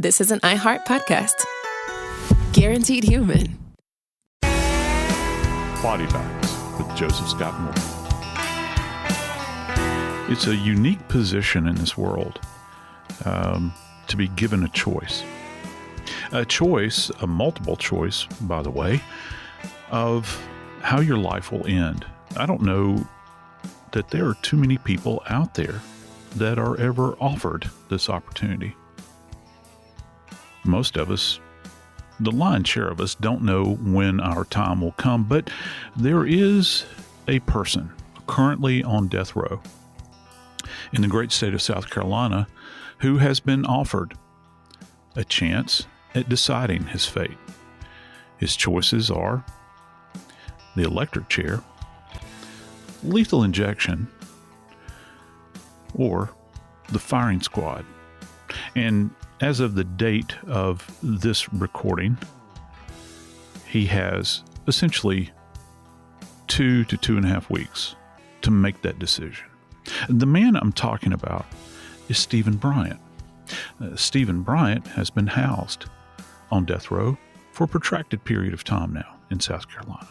this is an iHeart podcast. Guaranteed human. Body Bags with Joseph Scott Morgan. It's a unique position in this world to be given a choice. A multiple choice, by the way, of how your life will end. I don't know that there are too many people out there that are ever offered this opportunity. Most of us, the lion's share of us, don't know when our time will come, but there is a person currently on death row in the great state of South Carolina who has been offered a chance at deciding his fate. His choices are the electric chair, lethal injection, or the firing squad. And as of the date of this recording, he has essentially 2 to 2.5 weeks to make that decision. The man I'm talking about is Stephen Bryant. Stephen Bryant has been housed on death row for a protracted period of time now in South Carolina.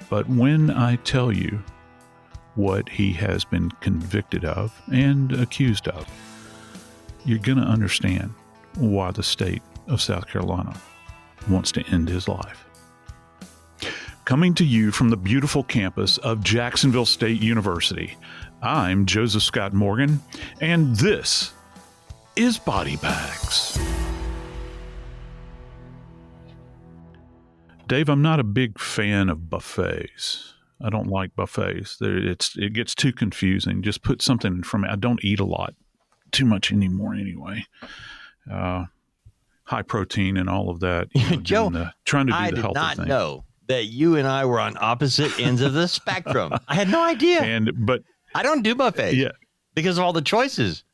But when I tell you what he has been convicted of and accused of, you're going to understand why the state of South Carolina wants to end his life. Coming to you from the beautiful campus of Jacksonville State University, I'm Joseph Scott Morgan, and this is Body Bags. Dave, I'm not a big fan of buffets. I don't like buffets. It gets too confusing. Just put something in front of me. I don't eat a lot. Too much anymore anyway. High protein and all of that. Joe, trying to do I the healthy thing. did not know that you and I were on opposite ends of the spectrum. I had no idea. But I don't do buffets. Yeah, because of all the choices.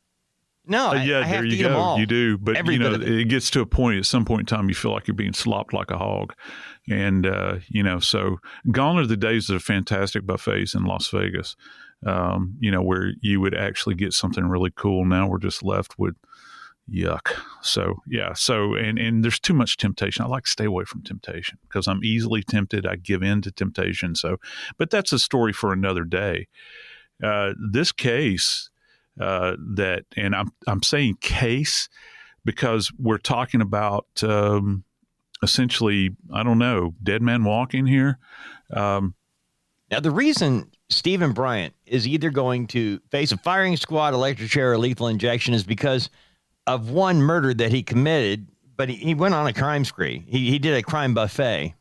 No, I have there to you eat them go. all. You do, but it gets to a point. At some point in time, you feel like you're being slopped like a hog, and so gone are the days of fantastic buffets in Las Vegas. Where you would actually get something really cool. Now we're just left with yuck. So, yeah. So, and there's too much temptation. I like to stay away from temptation because I'm easily tempted. I give in to temptation. So, but that's a story for another day. This case, and I'm saying case because we're talking about, essentially, I don't know, dead man walking here. Now, the reason Stephen Bryant is either going to face a firing squad, electric chair, or lethal injection is because of one murder that he committed, but he went on a crime spree. He did a crime buffet.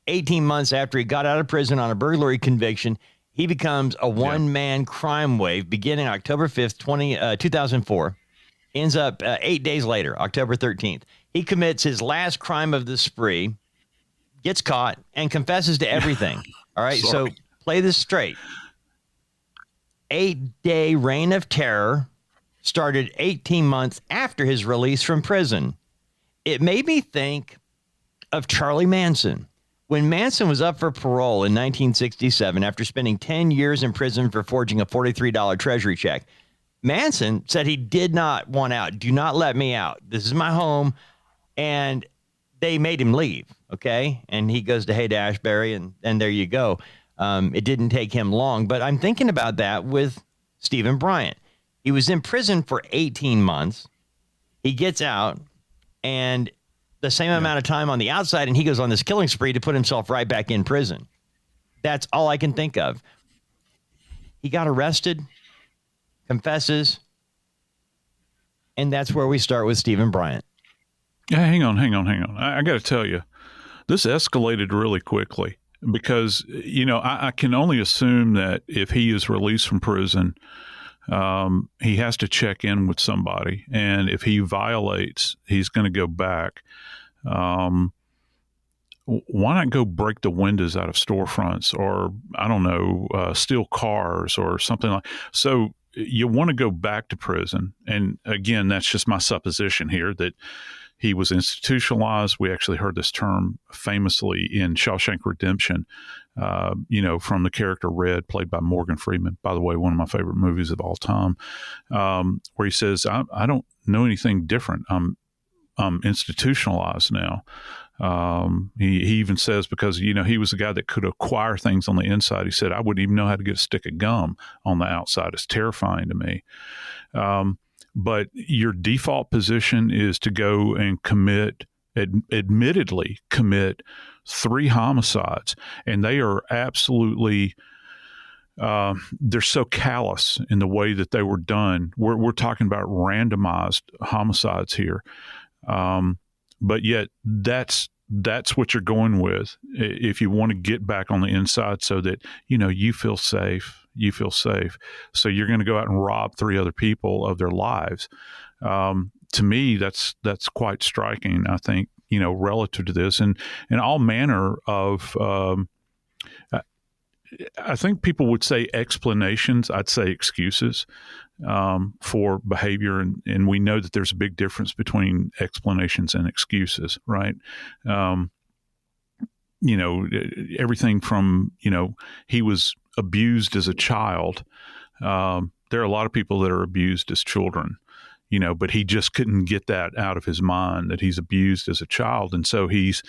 18 months after he got out of prison on a burglary conviction, he becomes a one-man crime wave beginning October 5th, 2004. Ends up 8 days later, October 13th. He commits his last crime of the spree, gets caught, and confesses to everything. All right, so play this straight. 8-day reign of terror started 18 months after his release from prison. It made me think of Charlie Manson. When Manson was up for parole in 1967 after spending 10 years in prison for forging a $43 treasury check, Manson said he did not want out. Do not let me out. This is my home. And they made him leave, okay? And he goes to Haight-Ashbury, and there you go. It didn't take him long, but I'm thinking about that with Stephen Bryant. He was in prison for 18 months. He gets out, and the same amount of time on the outside, and he goes on this killing spree to put himself right back in prison. That's all I can think of. He got arrested, confesses, and that's where we start with Stephen Bryant. Yeah, hang on. I got to tell you, this escalated really quickly because, I can only assume that if he is released from prison, he has to check in with somebody. And if he violates, he's going to go back. Why not go break the windows out of storefronts or, I don't know, steal cars or something like so you want to go back to prison. And again, that's just my supposition here that he was institutionalized. We actually heard this term famously in Shawshank Redemption, from the character Red, played by Morgan Freeman, by the way, one of my favorite movies of all time, where he says, I don't know anything different. I'm institutionalized now. He even says, because, he was the guy that could acquire things on the inside. He said, I wouldn't even know how to get a stick of gum on the outside. It's terrifying to me. But your default position is to go and admittedly commit 3 homicides. And they are absolutely, they're so callous in the way that they were done. We're talking about randomized homicides here. But yet that's what you're going with if you want to get back on the inside so that, you feel safe. So you're going to go out and rob 3 other people of their lives. To me, that's quite striking, I think, relative to this and all manner of, I think people would say explanations. I'd say excuses for behavior. And we know that there's a big difference between explanations and excuses, right? Everything from, he was abused as a child. There are a lot of people that are abused as children, but he just couldn't get that out of his mind that he's abused as a child. And so he's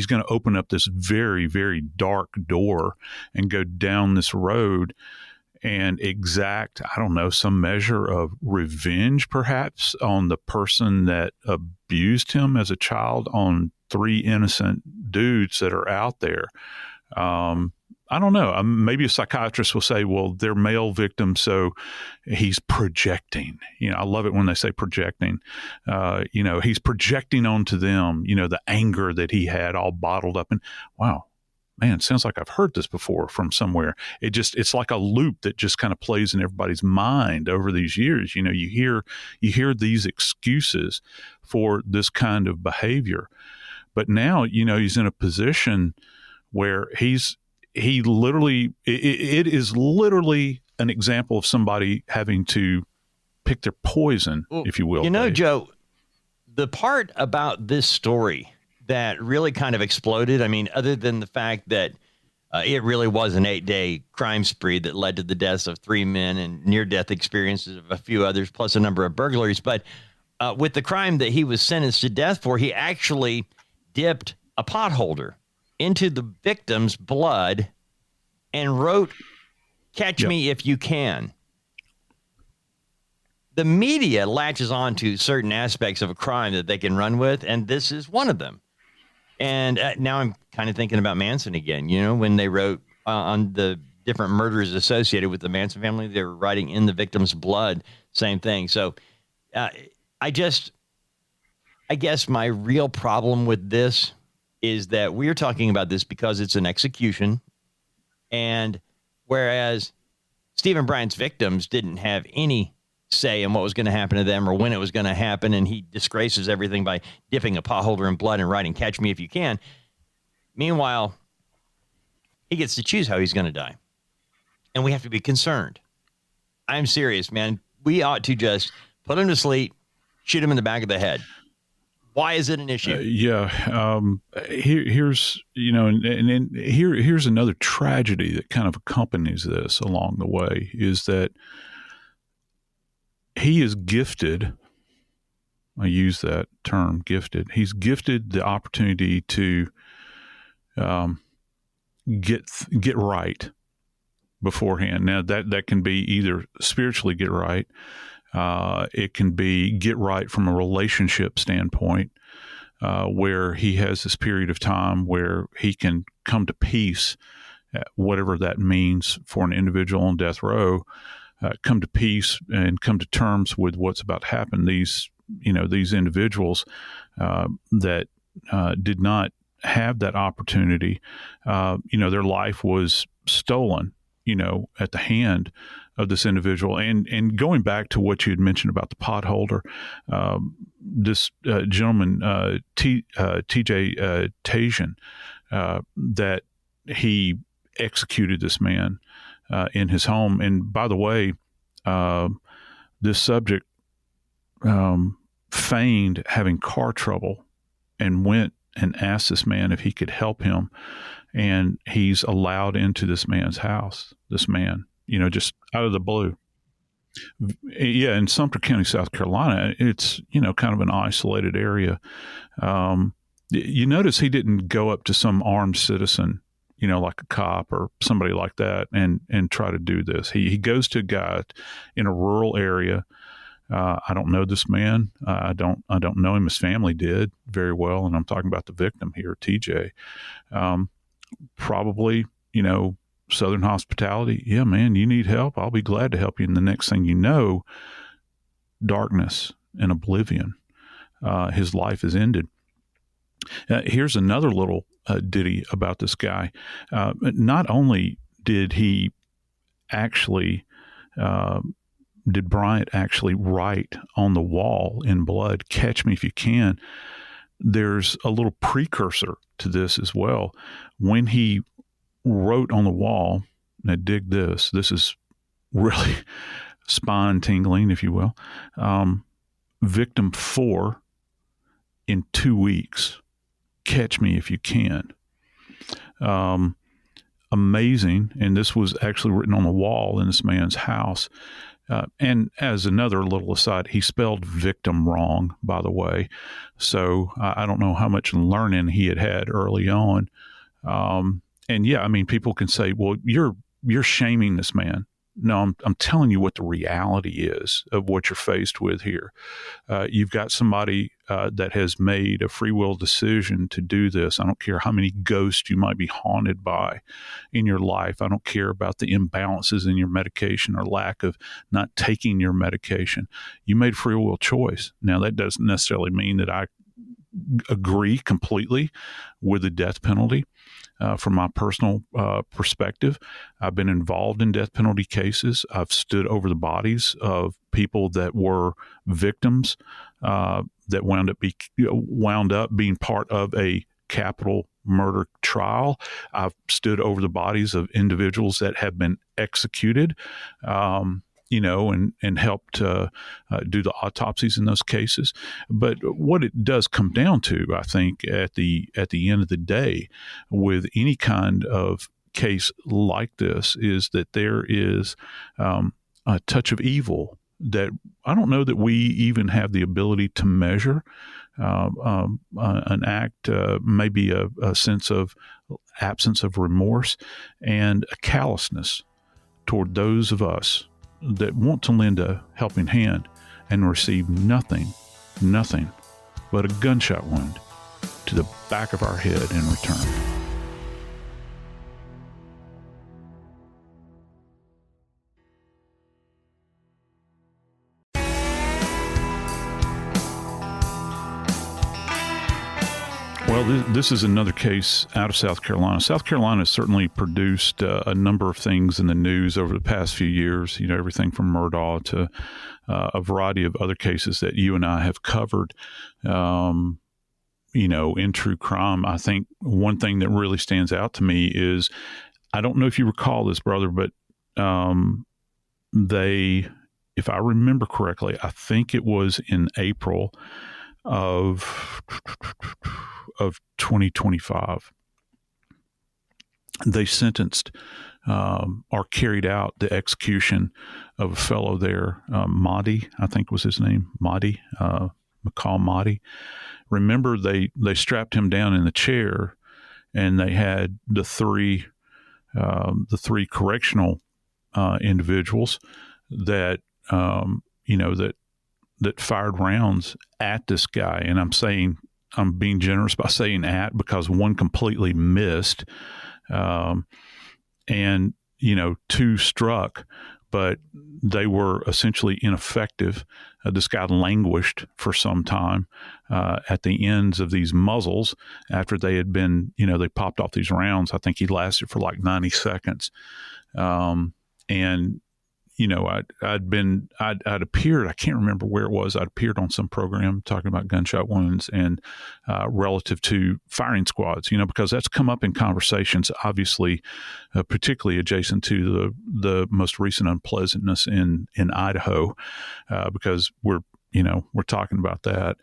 going to open up this very, very dark door and go down this road and exact, I don't know, some measure of revenge perhaps on the person that abused him as a child, on 3 innocent dudes that are out there. I don't know. Maybe a psychiatrist will say, well, they're male victims, so he's projecting. I love it when they say projecting. He's projecting onto them, the anger that he had all bottled up. And wow, man, it sounds like I've heard this before from somewhere. It's like a loop that just kind of plays in everybody's mind over these years. You hear these excuses for this kind of behavior. But now, he's in a position where he literally, it is literally an example of somebody having to pick their poison, if you will. Joe, the part about this story that really kind of exploded, I mean, other than the fact that it really was an 8-day crime spree that led to the deaths of 3 men and near-death experiences of a few others, plus a number of burglaries. But with the crime that he was sentenced to death for, he actually dipped a potholder into the victim's blood and wrote, "Catch me if you can." The media latches on to certain aspects of a crime that they can run with, and this is one of them. And now I'm kind of thinking about Manson again. When they wrote on the different murders associated with the Manson family, they were writing in the victim's blood, same thing. So I guess my real problem with this is that we're talking about this because it's an execution. And whereas Stephen Bryant's victims didn't have any say in what was going to happen to them or when it was going to happen, and he disgraces everything by dipping a potholder in blood and writing, "Catch me if you can." Meanwhile, he gets to choose how he's going to die. And we have to be concerned. I'm serious, man. We ought to just put him to sleep, shoot him in the back of the head. Why is it an issue? Here's here's another tragedy that kind of accompanies this along the way, is that he is gifted. I use that term, gifted. He's gifted the opportunity to get right beforehand. Now that can be either spiritually get right. It can be get right from a relationship standpoint, where he has this period of time where he can come to peace, whatever that means for an individual on death row, come to peace and come to terms with what's about to happen. These individuals that did not have that opportunity, their life was stolen, at the hand of this individual. And going back to what you had mentioned about the potholder, this gentleman, TJ Tajan, that he executed this man in his home. And by the way, this subject feigned having car trouble and went and asked this man if he could help him. And he's allowed into this man's house, this man, just out of the blue. Yeah, in Sumter County, South Carolina, it's, kind of an isolated area. You notice he didn't go up to some armed citizen, like a cop or somebody like that, and try to do this. He goes to a guy in a rural area. I don't know this man. I don't know him. His family did very well, and I'm talking about the victim here, TJ. Probably, Southern hospitality. Yeah, man, you need help. I'll be glad to help you. And the next thing you know, darkness and oblivion. His life is ended. Here's another little ditty about this guy. Not only did he actually, did Bryant actually write on the wall in blood, "Catch me if you can," there's a little precursor to this as well. When he wrote on the wall, now dig this, this is really spine tingling, if you will, victim 4 in 2 weeks, catch me if you can. Amazing. And this was actually written on the wall in this man's house. And as another little aside, he spelled victim wrong, by the way. So I don't know how much learning he had early on. And yeah, I mean, people can say, well, you're shaming this man. No, I'm telling you what the reality is of what you're faced with here. You've got somebody that has made a free will decision to do this. I don't care how many ghosts you might be haunted by in your life. I don't care about the imbalances in your medication or lack of not taking your medication. You made a free will choice. Now, that doesn't necessarily mean that I agree completely with the death penalty. From my personal perspective, I've been involved in death penalty cases. I've stood over the bodies of people that were victims that wound up being part of a capital murder trial. I've stood over the bodies of individuals that have been executed. And helped do the autopsies in those cases. But what it does come down to, I think, at the end of the day, with any kind of case like this, is that there is a touch of evil that I don't know that we even have the ability to measure. An act, maybe a sense of absence of remorse and a callousness toward those of us that want to lend a helping hand and receive nothing but a gunshot wound to the back of our head in return. Well, this is another case out of South Carolina. South Carolina has certainly produced a number of things in the news over the past few years, everything from Murdaugh to a variety of other cases that you and I have covered, in true crime. I think one thing that really stands out to me is, I don't know if you recall this, brother, but if I remember correctly, I think it was in April of 2025, they sentenced or carried out the execution of a fellow there, Mahdi, I think was his name, Mahdi, McCall Mahdi. Remember, they strapped him down in the chair, and they had the three correctional individuals that that fired rounds at this guy. And I'm being generous by saying at, because one completely missed, and 2 struck, but they were essentially ineffective. This guy languished for some time at the ends of these muzzles after they had been, they popped off these rounds. I think he lasted for like 90 seconds. And I'd appeared, I can't remember where it was. I'd appeared on some program talking about gunshot wounds and relative to firing squads, because that's come up in conversations, obviously, particularly adjacent to the most recent unpleasantness in Idaho, because we're, we're talking about that.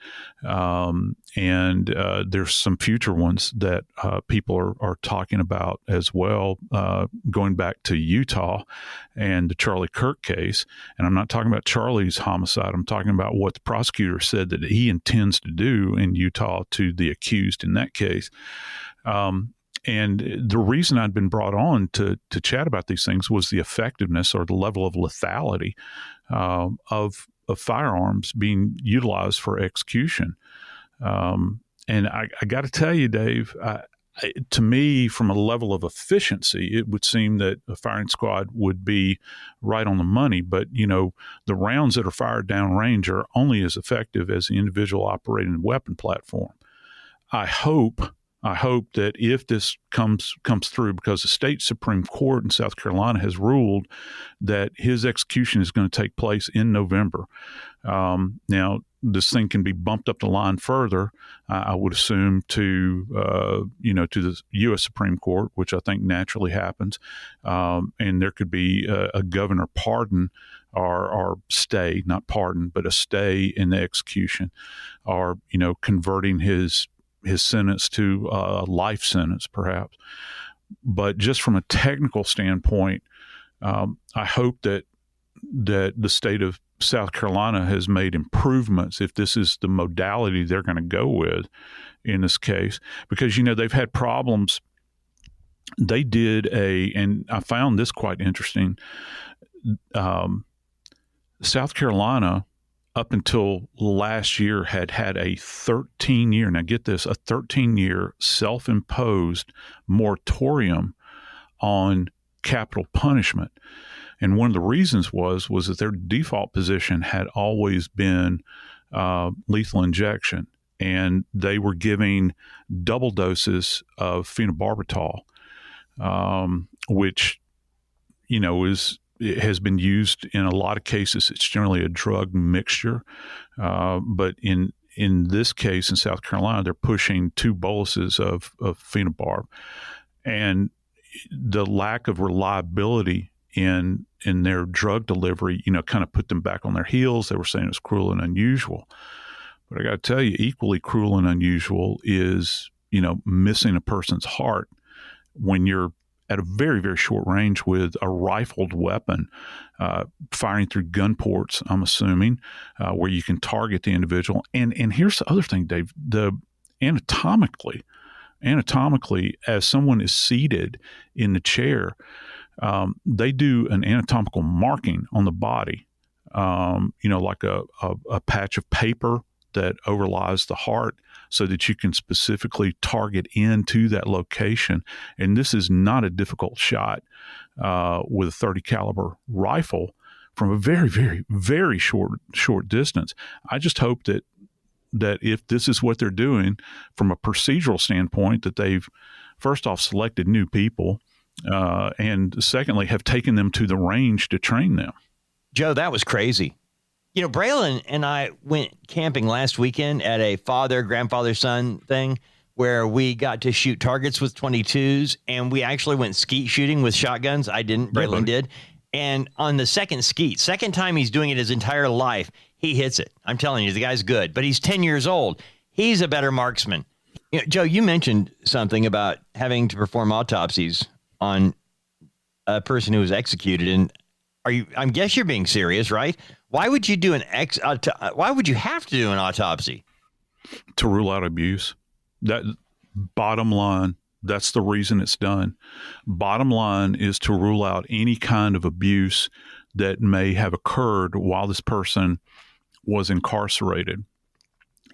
And there's some future ones that people are talking about as well, going back to Utah and the Charlie Kirk case. And I'm not talking about Charlie's homicide. I'm talking about what the prosecutor said that he intends to do in Utah to the accused in that case. And the reason I'd been brought on to chat about these things was the effectiveness or the level of lethality of firearms being utilized for execution. And I got to tell you, Dave, to me, from a level of efficiency, it would seem that a firing squad would be right on the money. But, the rounds that are fired downrange are only as effective as the individual operating the weapon platform. I hope that if this comes through, because the state Supreme Court in South Carolina has ruled that his execution is going to take place in November. Now, this thing can be bumped up the line further, I would assume, to the U.S. Supreme Court, which I think naturally happens. And there could be a governor pardon or stay, not pardon, but a stay in the execution, or, converting his sentence to a life sentence, perhaps. But just from a technical standpoint, I hope that the state of South Carolina has made improvements if this is the modality they're going to go with in this case, because, they've had problems. They did and I found this quite interesting. South Carolina, up until last year, had a 13-year, now get this, a 13-year self-imposed moratorium on capital punishment. And one of the reasons was that their default position had always been lethal injection, and they were giving double doses of phenobarbital, which, it has been used in a lot of cases. It's generally a drug mixture. But in this case, in South Carolina, they're pushing 2 boluses of phenobarb. And the lack of reliability in their drug delivery, kind of put them back on their heels. They were saying it was cruel and unusual. But I got to tell you, equally cruel and unusual is, missing a person's heart when you're at a very, very short range with a rifled weapon, firing through gun ports, I'm assuming, where you can target the individual. And here's the other thing, Dave, anatomically, as someone is seated in the chair, they do an anatomical marking on the body, like a patch of paper that overlies the heart so that you can specifically target into that location. And this is not a difficult shot with a 30 caliber rifle from a very, very, very short distance. I just hope that if this is what they're doing from a procedural standpoint, that they've first off selected new people, and secondly, have taken them to the range to train them. Joe, that was crazy. Braylon and I went camping last weekend at a grandfather-son thing where we got to shoot targets with 22s, and we actually went skeet shooting with shotguns. I didn't. Braylon did. And on the second time he's doing it his entire life, he hits it. I'm telling you, the guy's good. But he's 10 years old. He's a better marksman. Joe, you mentioned something about having to perform autopsies on a person who was executed, and I guess you're being serious, right? Why would you do why would you have to do an autopsy? To rule out abuse. That, bottom line, that's the reason it's done. Bottom line is to rule out any kind of abuse that may have occurred while this person was incarcerated.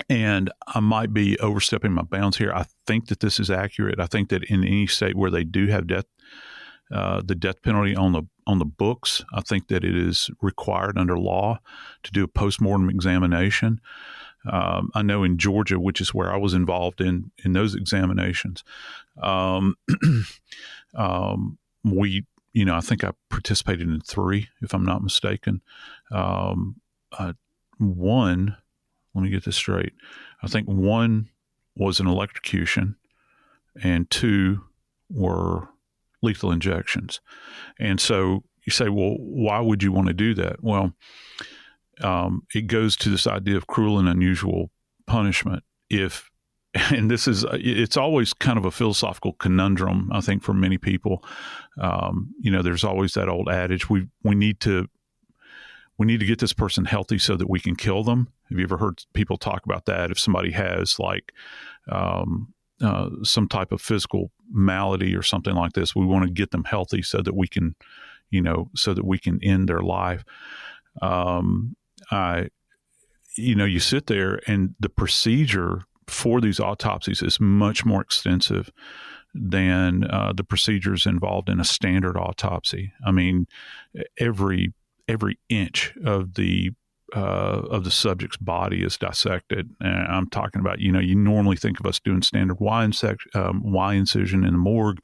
And I might be overstepping my bounds here. I think that this is accurate. I think that in any state where they do have the death penalty on the books, I think that it is required under law to do a postmortem examination. I know in Georgia, which is where I was involved in those examinations, we, I think I participated in 3, if I'm not mistaken. One, let me get this straight. I think 1 was an electrocution and 2 were lethal injections. And so you say, well, why would you want to do that? Well, it goes to this idea of cruel and unusual punishment. And it's always kind of a philosophical conundrum, I think, for many people. There's always that old adage, we need to get this person healthy so that we can kill them. Have you ever heard people talk about that? If somebody has like some type of physical malady or something like this, we want to get them healthy so that we can, end their life. You sit there, and the procedure for these autopsies is much more extensive than the procedures involved in a standard autopsy. I mean, every inch of the subject's body is dissected. And I'm talking about, you normally think of us doing standard Y incision in the morgue,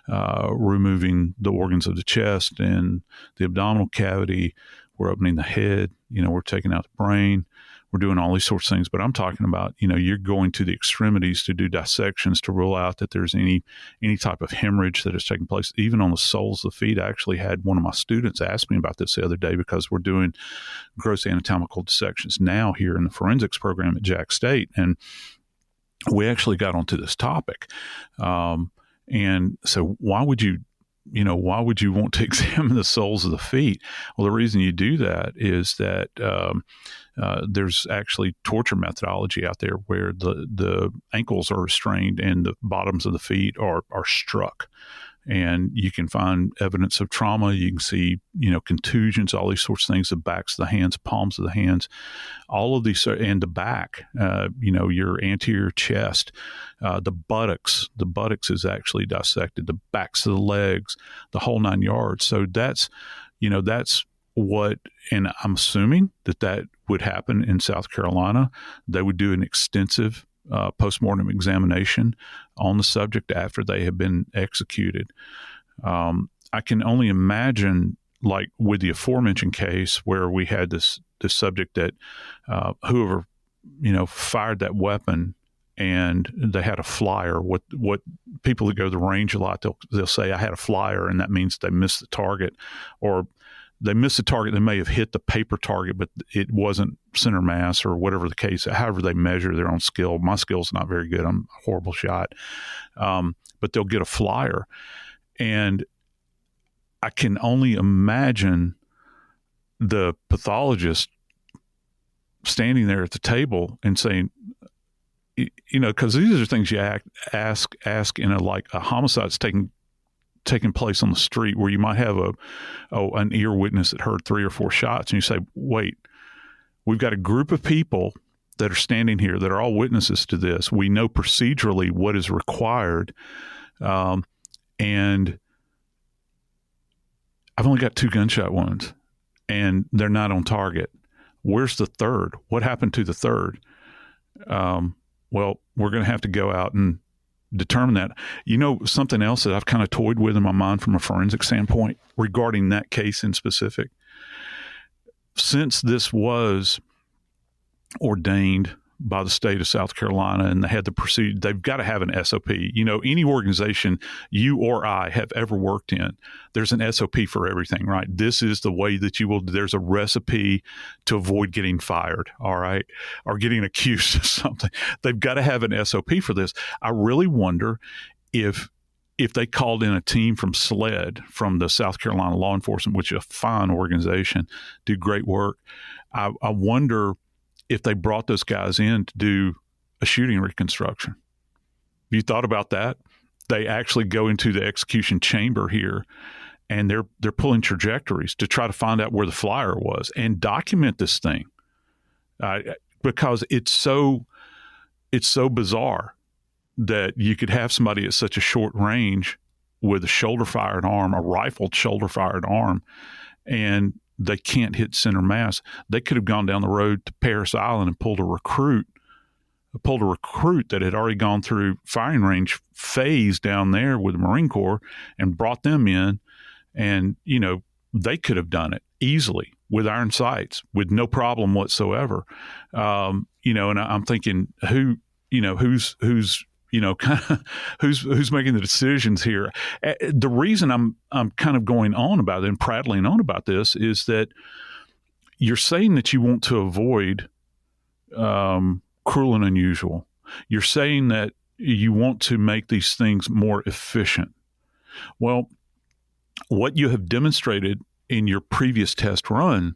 removing the organs of the chest and the abdominal cavity. We're opening the head, we're taking out the brain. We're doing all these sorts of things, but I'm talking about, you're going to the extremities to do dissections to rule out that there's any type of hemorrhage that is taking place, even on the soles of the feet. I actually had one of my students ask me about this the other day, because we're doing gross anatomical dissections now here in the forensics program at Jack State. And we actually got onto this topic. And so why would you want to examine the soles of the feet? Well, the reason you do that is that there's actually torture methodology out there where the ankles are restrained and the bottoms of the feet are struck. And you can find evidence of trauma. You can see, contusions, all these sorts of things, the backs of the hands, palms of the hands, all of these, and the back, your anterior chest, the buttocks is actually dissected, the backs of the legs, the whole 9 yards. So that's what, and I'm assuming that would happen in South Carolina. They would do an extensive postmortem examination on the subject after they have been executed. I can only imagine, like with the aforementioned case where we had this subject that whoever fired that weapon, and they had a flyer. What people that go to the range a lot, they'll say, I had a flyer, and that means they missed the target, or they missed the target. They may have hit the paper target, but it wasn't center mass or whatever the case. However they measure their own skill. My skill's not very good. I'm a horrible shot. But they'll get a flyer. And I can only imagine the pathologist standing there at the table and saying, because these are things you ask in a homicide that's taking place on the street, where you might have an ear witness that heard 3 or 4 shots, and you say, wait, we've got a group of people that are standing here that are all witnesses to this. We know procedurally what is required, and I've only got 2 gunshot wounds, and they're not on target. Where's the third? What happened to the third? Well, we're going to have to go out and determine that. Something else that I've kind of toyed with in my mind from a forensic standpoint regarding that case in specific, since this was ordained by the state of South Carolina and they had the procedure, they've got to have an SOP. Any organization you or I have ever worked in, there's an SOP for everything, right? This is the way that there's a recipe to avoid getting fired, all right, or getting accused of something. They've got to have an SOP for this. I really wonder if they called in a team from SLED, from the South Carolina Law Enforcement, which is a fine organization, do great work. I wonder if they brought those guys in to do a shooting reconstruction. You thought about that? They actually go into the execution chamber here, and they're pulling trajectories to try to find out where the flyer was and document this thing, because it's so bizarre that you could have somebody at such a short range with a shoulder-fired arm, a rifled shoulder-fired arm, and they can't hit center mass. They could have gone down the road to Parris Island and pulled a recruit that had already gone through firing range phase down there with the Marine Corps and brought them in. And, they could have done it easily with iron sights with no problem whatsoever. And I'm thinking who's making the decisions here. The reason I'm kind of going on about it and prattling on about this is that, you're saying that you want to avoid cruel and unusual. You're saying that you want to make these things more efficient. Well, what you have demonstrated in your previous test run,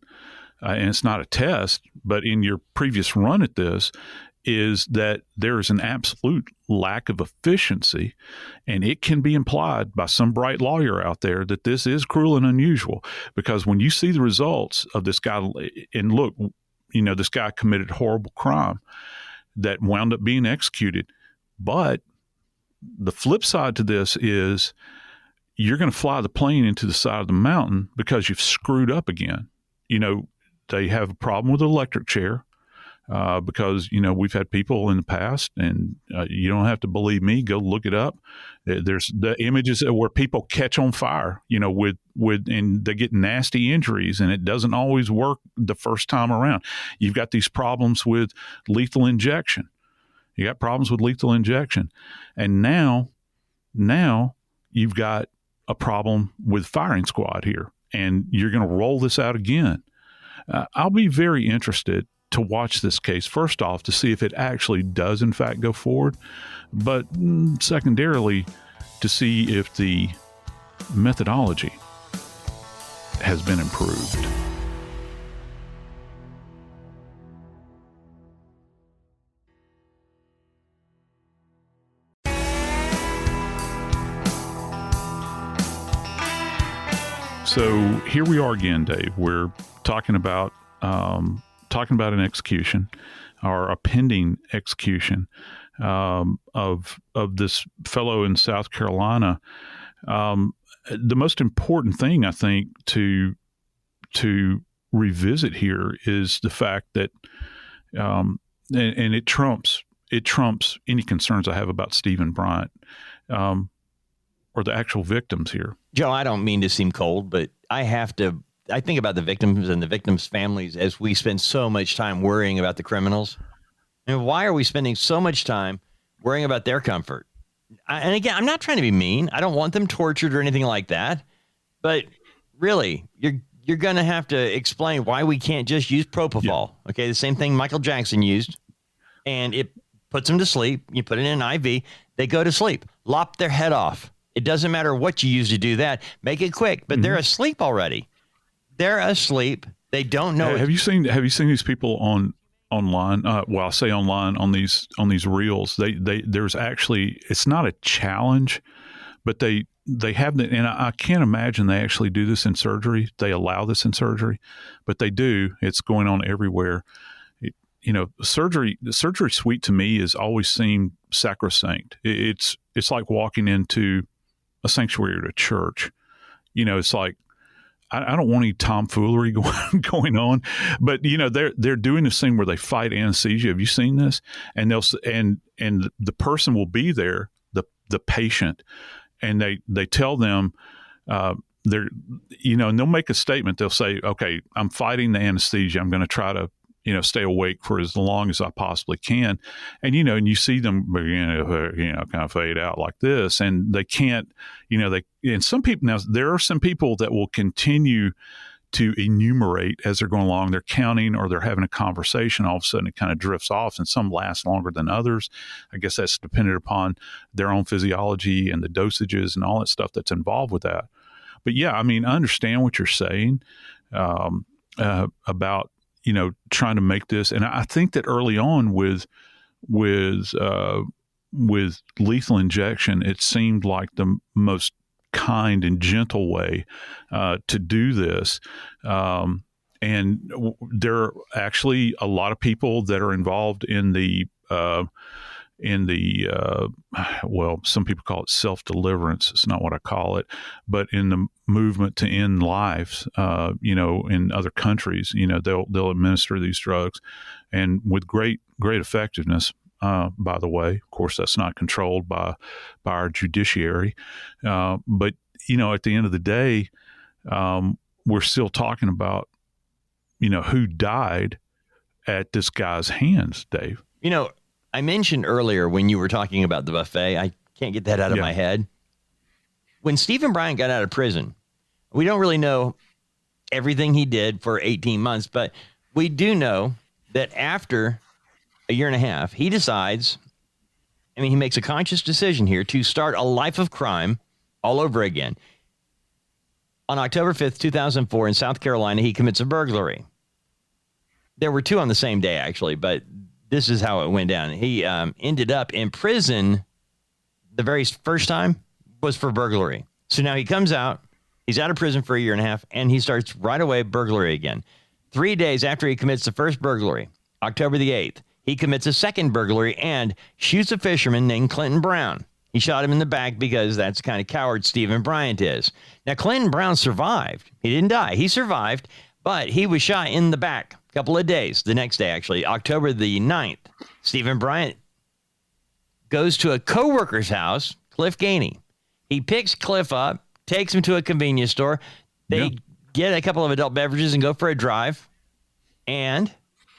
and it's not a test, but in your previous run at this, is that there is an absolute lack of efficiency, and it can be implied by some bright lawyer out there that this is cruel and unusual. Because when you see the results of this guy, and look, this guy committed horrible crime that wound up being executed. But the flip side to this is you're going to fly the plane into the side of the mountain because you've screwed up again. They have a problem with the electric chair. Because, we've had people in the past, and you don't have to believe me, go look it up. There's the images where people catch on fire, and they get nasty injuries, and it doesn't always work the first time around. You've got these problems with lethal injection. You got problems with lethal injection. And now you've got a problem with firing squad here, and you're going to roll this out again. I'll be very interested to watch this case, first off, to see if it actually does, in fact, go forward, but secondarily, to see if the methodology has been improved. So here we are again, Dave. We're talking about an execution, or a pending execution of this fellow in South Carolina. The most important thing, I think, to revisit here is the fact that, and it trumps any concerns I have about Stephen Bryant, or the actual victims here. Joe, I don't mean to seem cold, but I think about the victims and the victims' families as we spend so much time worrying about the criminals. And why are we spending so much time worrying about their comfort? And again, I'm not trying to be mean. I don't want them tortured or anything like that. But really, you're going to have to explain why we can't just use propofol. Yeah. Okay, the same thing Michael Jackson used, and it puts them to sleep. You put it in an IV, they go to sleep. Lop their head off. It doesn't matter what you use to do that. Make it quick, but they're asleep already. They're asleep. They don't know. Have you seen these people online? I say online on these reels. There's actually, it's not a challenge, but they have the, and I can't imagine they actually do this in surgery. They allow this in surgery, but they do. It's going on everywhere. The surgery suite to me has always seemed sacrosanct. It's like walking into a sanctuary at a church. It's like, I don't want any tomfoolery going on, but they're doing this thing where they fight anesthesia. Have you seen this? And and the person will be there, the patient, and they tell them and they'll make a statement. They'll say, "Okay, I'm fighting the anesthesia. I'm going to try to stay awake for as long as I possibly can." And, and you see them begin to, kind of fade out like this, and they can't, and some people, now there are some people that will continue to enumerate as they're going along. They're counting, or they're having a conversation. All of a sudden it kind of drifts off, and some last longer than others. I guess that's dependent upon their own physiology and the dosages and all that stuff that's involved with that. But yeah, I mean, I understand what you're saying about, trying to make this. And I think that early on with lethal injection, it seemed like the most kind and gentle way to do this. And there are actually a lot of people that are involved in the some people call it self-deliverance. It's not what I call it, but in the movement to end lives, in other countries, they'll administer these drugs, and with great effectiveness. By the way, of course, that's not controlled by our judiciary. But at the end of the day, we're still talking about, who died at this guy's hands, Dave. I mentioned earlier when you were talking about the buffet, I can't get that out of my head. When Stephen Bryant got out of prison, we don't really know everything he did for 18 months. But we do know that after a year and a half, he decides, he makes a conscious decision here to start a life of crime all over again. On October 5th, 2004, in South Carolina, he commits a burglary. There were two on the same day, actually, but this is how it went down. He ended up in prison the very first time was for burglary. So now he comes out, he's out of prison for a year and a half, and he starts right away burglary again. 3 days after he commits the first burglary, October the 8th, he commits a second burglary and shoots a fisherman named Clinton Brown. He shot him in the back because that's the kind of coward Stephen Bryant is. Now, Clinton Brown survived. He didn't die. He survived, but he was shot in the back a couple of days. The next day, actually, October the 9th, Stephen Bryant goes to a coworker's house, Cliff Gainey. He picks Cliff up, takes him to a convenience store. They get a couple of adult beverages and go for a drive. And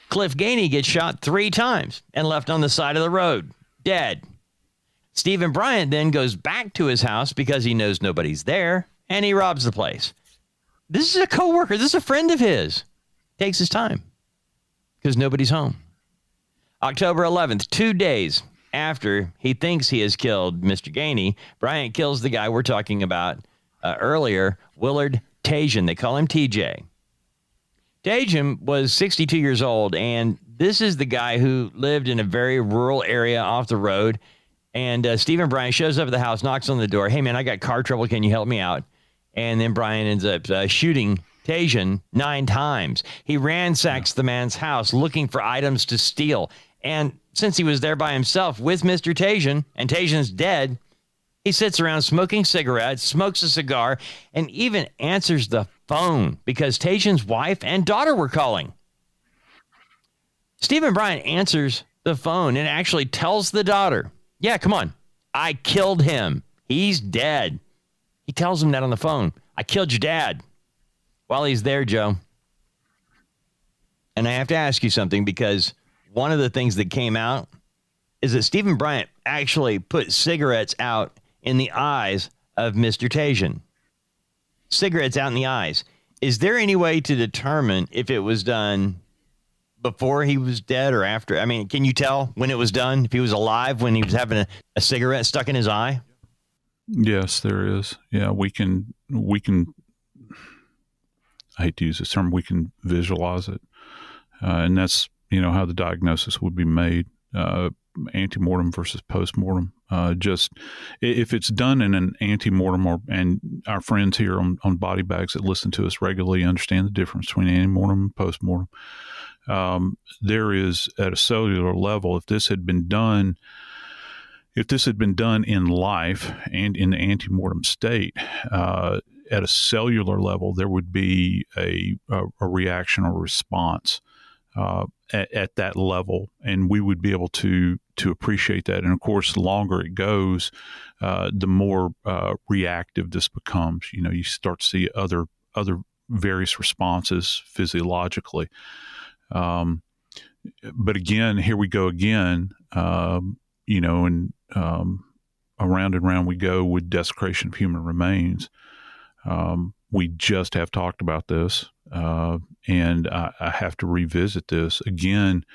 Cliff Gainey gets shot 3 times and left on the side of the road, dead. Stephen Bryant then goes back to his house because he knows nobody's there, and he robs the place. This is a coworker. This is a friend of his. Takes his time because nobody's home. October 11th, 2 days after he thinks he has killed Mr. Gainey, Bryant kills the guy we're talking about earlier, Willard Tajan. They call him TJ. Tajan was 62 years old, and this is the guy who lived in a very rural area off the road. And Stephen Bryant shows up at the house, knocks on the door. Hey, man, I got car trouble. Can you help me out? And then Bryant ends up shooting Tajan 9 times. He ransacks the man's house looking for items to steal. And since he was there by himself with Mr. Tajan, and Tajan's dead, he sits around smoking cigarettes, smokes a cigar, and even answers the phone because Tajan's wife and daughter were calling. Stephen Bryant answers the phone and actually tells the daughter, yeah, come on, I killed him. He's dead. He tells him that on the phone. I killed your dad. While he's there, Joe. And I have to ask you something because one of the things that came out is that Stephen Bryant actually put cigarettes out in the eyes of Mr. Tajan. Cigarettes out in the eyes. Is there any way to determine if it was done before he was dead or after? I mean, can you tell when it was done? If he was alive when he was having a cigarette stuck in his eye? Yes, there is. Yeah, we can, I hate to use this term, we can visualize it. And that's, how the diagnosis would be made, antemortem versus postmortem. Just if it's done in an antemortem, and our friends here on Body Bags that listen to us regularly understand the difference between antemortem and postmortem. There is, at a cellular level, if this had been done in life and in the antemortem state, at a cellular level, there would be a reaction or response at that level, and we would be able to appreciate that. And of course, the longer it goes, the more reactive this becomes. You start to see other various responses physiologically. But again, here we go again, and around and round we go with desecration of human remains. We just have talked about this, and I have to revisit this again.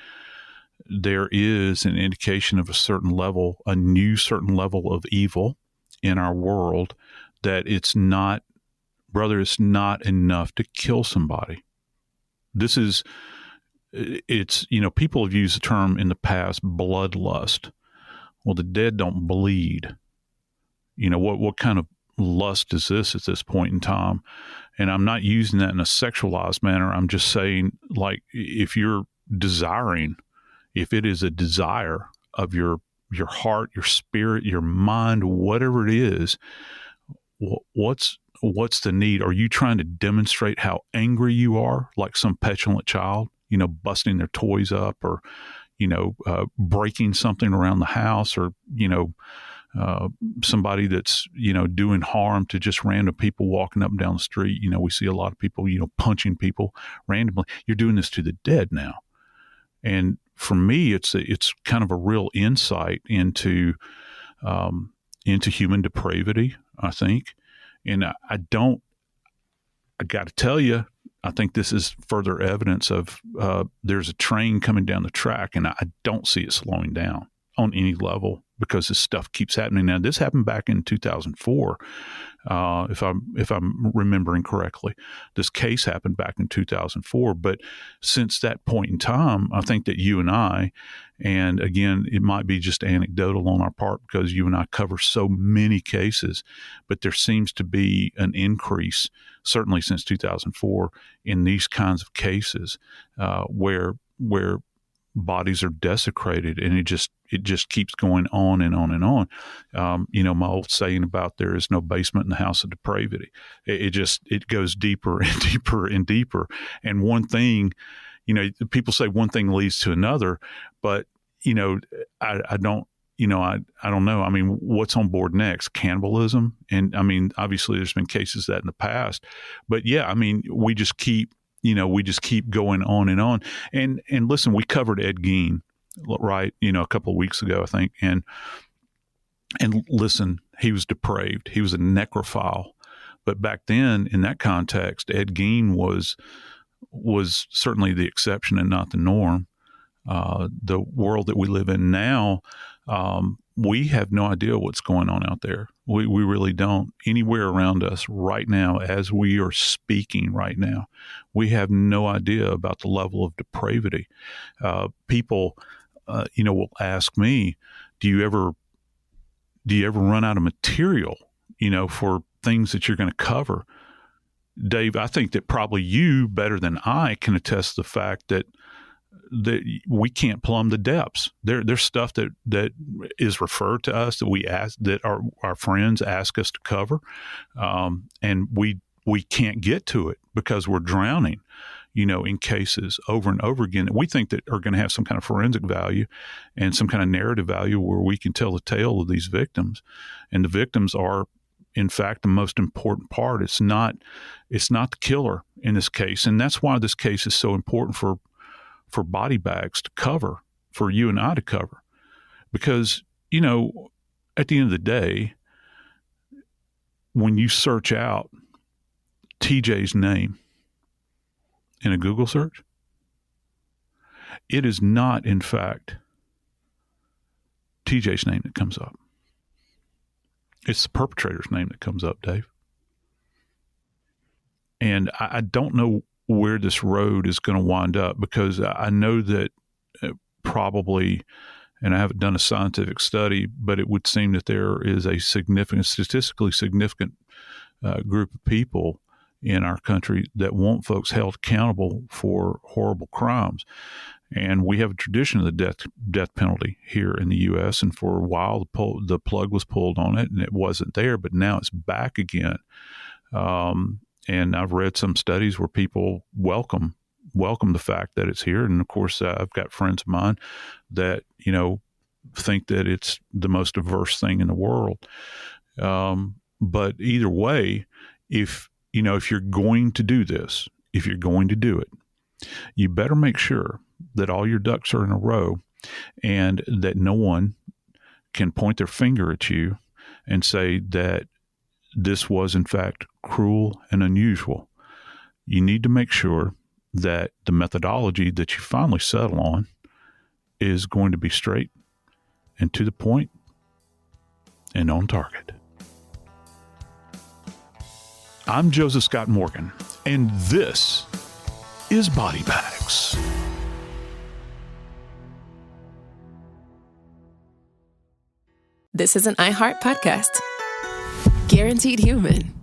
There is an indication of a new certain level of evil in our world, that it's not enough to kill somebody. People have used the term in the past, bloodlust. Well, the dead don't bleed. What kind of lust is this at this point in time? And I'm not using that in a sexualized manner. I'm just saying, like, if it is a desire of your heart, your spirit, your mind, whatever it is, what's the need? Are you trying to demonstrate how angry you are, like some petulant child, busting their toys up, or, breaking something around the house, or, somebody that's, doing harm to just random people walking up and down the street. We see a lot of people, punching people randomly. You're doing this to the dead now. And for me, it's kind of a real insight into human depravity, I think. And I got to tell you, I think this is further evidence of there's a train coming down the track, and I don't see it slowing down on any level because this stuff keeps happening. Now, this happened back in 2004, if I'm remembering correctly. This case happened back in 2004, but since that point in time, I think that you and I, and again, it might be just anecdotal on our part because you and I cover so many cases, but there seems to be an increase, certainly since 2004, in these kinds of cases where bodies are desecrated, and it just keeps going on and on and on. My old saying about there is no basement in the house of depravity. It goes deeper and deeper and deeper. And one thing, people say one thing leads to another, but I don't know. I mean, what's on board next? Cannibalism, and I mean, obviously, there's been cases of that in the past, but yeah, I mean, we just keep going on and on. And listen, we covered Ed Gein, right? A couple of weeks ago, I think. And listen, he was depraved. He was a necrophile. But back then, in that context, Ed Gein was certainly the exception and not the norm. The world that we live in now, we have no idea what's going on out there. We really don't. Anywhere around us right now, as we are speaking right now, we have no idea about the level of depravity. People, will ask me, do you ever run out of material, for things that you're going to cover? Dave, I think that probably you, better than I, can attest to the fact that we can't plumb the depths. There's stuff that is referred to us that we ask, that our friends ask us to cover, and we can't get to it because we're drowning, in cases over and over again that we think that are going to have some kind of forensic value and some kind of narrative value where we can tell the tale of these victims, and the victims are, in fact, the most important part. It's not the killer in this case, and that's why this case is so important for body bags to cover, for you and I to cover. Because, at the end of the day, when you search out TJ's name in a Google search, it is not, in fact, TJ's name that comes up. It's the perpetrator's name that comes up, Dave. And I don't know where this road is going to wind up, because I know that probably, and I haven't done a scientific study, but it would seem that there is a statistically significant group of people in our country that want folks held accountable for horrible crimes. And we have a tradition of the death penalty here in the U.S. And for a while, the plug was pulled on it, and it wasn't there, but now it's back again. And I've read some studies where people welcome the fact that it's here. And of course, I've got friends of mine that, think that it's the most diverse thing in the world. But either way, if you're going to do this, if you're going to do it, you better make sure that all your ducks are in a row and that no one can point their finger at you and say that this was, in fact, cruel and unusual. You need to make sure that the methodology that you finally settle on is going to be straight and to the point and on target. I'm Joseph Scott Morgan, and this is Body Bags. This is an iHeart podcast. Guaranteed human.